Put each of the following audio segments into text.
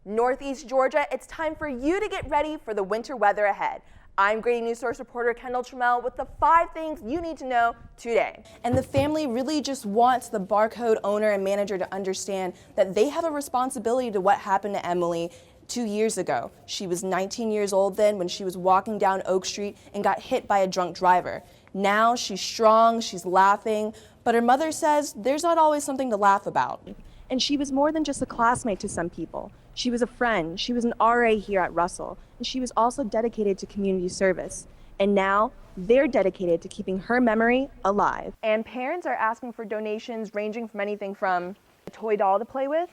Northeast Georgia, it's time for you to get ready for the winter weather ahead. I'm Grady News Source reporter Kendall Trammell with the 5 things you need to know today. And the family really just wants the barcode owner and manager to understand that they have a responsibility to what happened to Emily 2 years ago. She was 19 years old then when she was walking down Oak Street and got hit by a drunk driver. Now she's strong, she's laughing, but her mother says there's not always something to laugh about. And she was more than just a classmate to some people. She was a friend, she was an RA here at Russell, and she was also dedicated to community service. And now they're dedicated to keeping her memory alive. And parents are asking for donations ranging from anything from a toy doll to play with,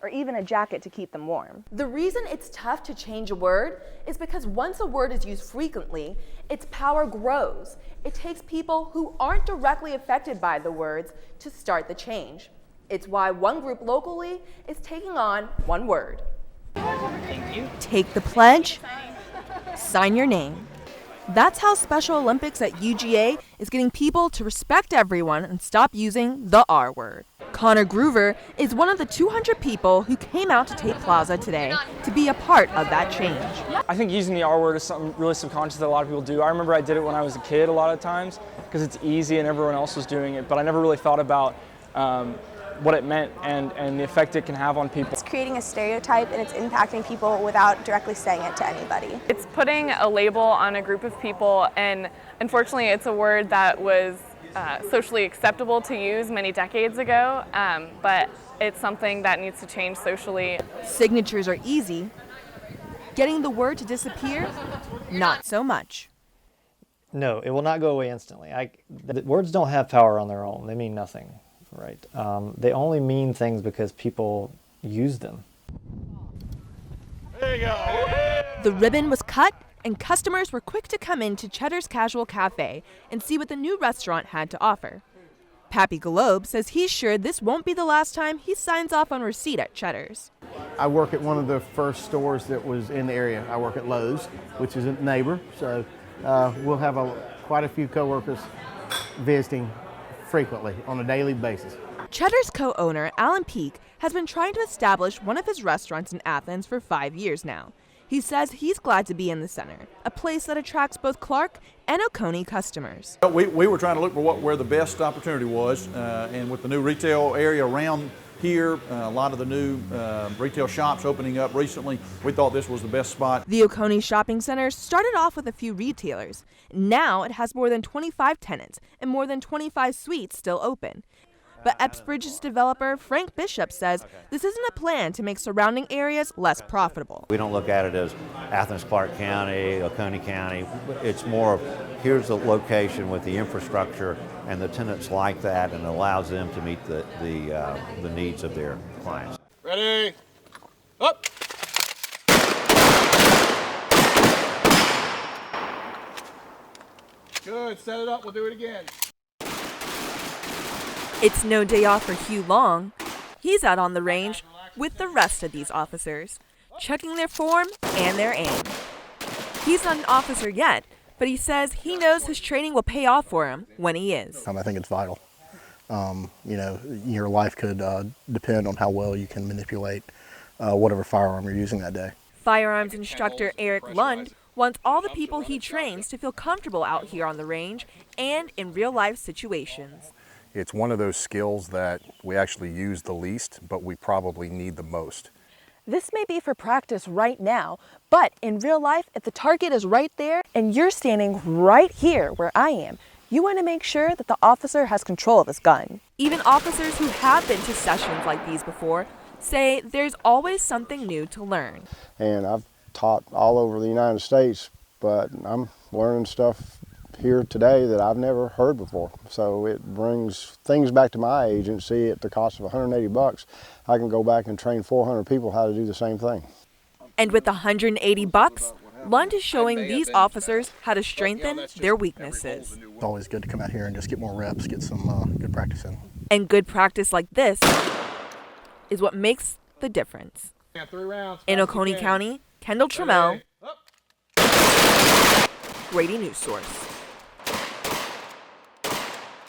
or even a jacket to keep them warm. The reason it's tough to change a word is because once a word is used frequently, its power grows. It takes people who aren't directly affected by the words to start the change. It's why one group locally is taking on one word. Thank you. Take the pledge, sign your name. That's how Special Olympics at UGA is getting people to respect everyone and stop using the R word. Connor Groover is one of the 200 people who came out to Tate Plaza today to be a part of that change. I think using the R word is something really subconscious that a lot of people do. I remember I did it when I was a kid a lot of times because it's easy and everyone else was doing it, but I never really thought about what it meant and the effect it can have on people. It's creating a stereotype and it's impacting people without directly saying it to anybody. It's putting a label on a group of people, and unfortunately it's a word that was socially acceptable to use many decades ago, but it's something that needs to change socially. Signatures are easy. Getting the word to disappear, not so much. No, it will not go away instantly. The words don't have power on their own. They mean nothing. Right. They only mean things because people use them. There you go. The ribbon was cut and customers were quick to come into Cheddar's Casual Cafe and see what the new restaurant had to offer. Pappy Galobe says he's sure this won't be the last time he signs off on receipt at Cheddar's. I work at one of the first stores that was in the area. I work at Lowe's, which is a neighbor, so we'll have quite a few coworkers visiting frequently on a daily basis. Cheddar's co-owner Alan Peak has been trying to establish one of his restaurants in Athens for 5 years now. He says he's glad to be in the center, a place that attracts both Clark and Oconee customers. We were trying to look for where the best opportunity was, and with the new retail area around here, a lot of the new retail shops opening up recently, we thought this was the best spot. The Oconee Shopping Center started off with a few retailers. Now it has more than 25 tenants and more than 25 suites still open. But Epsbridge's developer Frank Bishop says this isn't a plan to make surrounding areas less profitable. We don't look at it as Athens, Clark County, Oconee County. It's more of here's the location with the infrastructure and the tenants like that, and allows them to meet the needs of their clients. Ready? Up! Good, set it up, we'll do it again. It's no day off for Hugh Long. He's out on the range with the rest of these officers, checking their form and their aim. He's not an officer yet, but he says he knows his training will pay off for him when he is. I think it's vital. Your life could depend on how well you can manipulate whatever firearm you're using that day. Firearms instructor Eric Lund wants all the people he trains to feel comfortable out here on the range and in real-life situations. It's one of those skills that we actually use the least, but we probably need the most. This may be for practice right now, but in real life, if the target is right there and you're standing right here where I am, you want to make sure that the officer has control of his gun. Even officers who have been to sessions like these before say there's always something new to learn. And I've taught all over the United States, but I'm learning stuff here today that I've never heard before. So it brings things back to my agency at the cost of $180. I can go back and train 400 people how to do the same thing. And with $180, Lund is showing these officers how to strengthen their weaknesses. It's always good to come out here and just get more reps, get some good practice in. And good practice like this is what makes the difference. In Oconee County, Kendall Trammell, Grady News Source.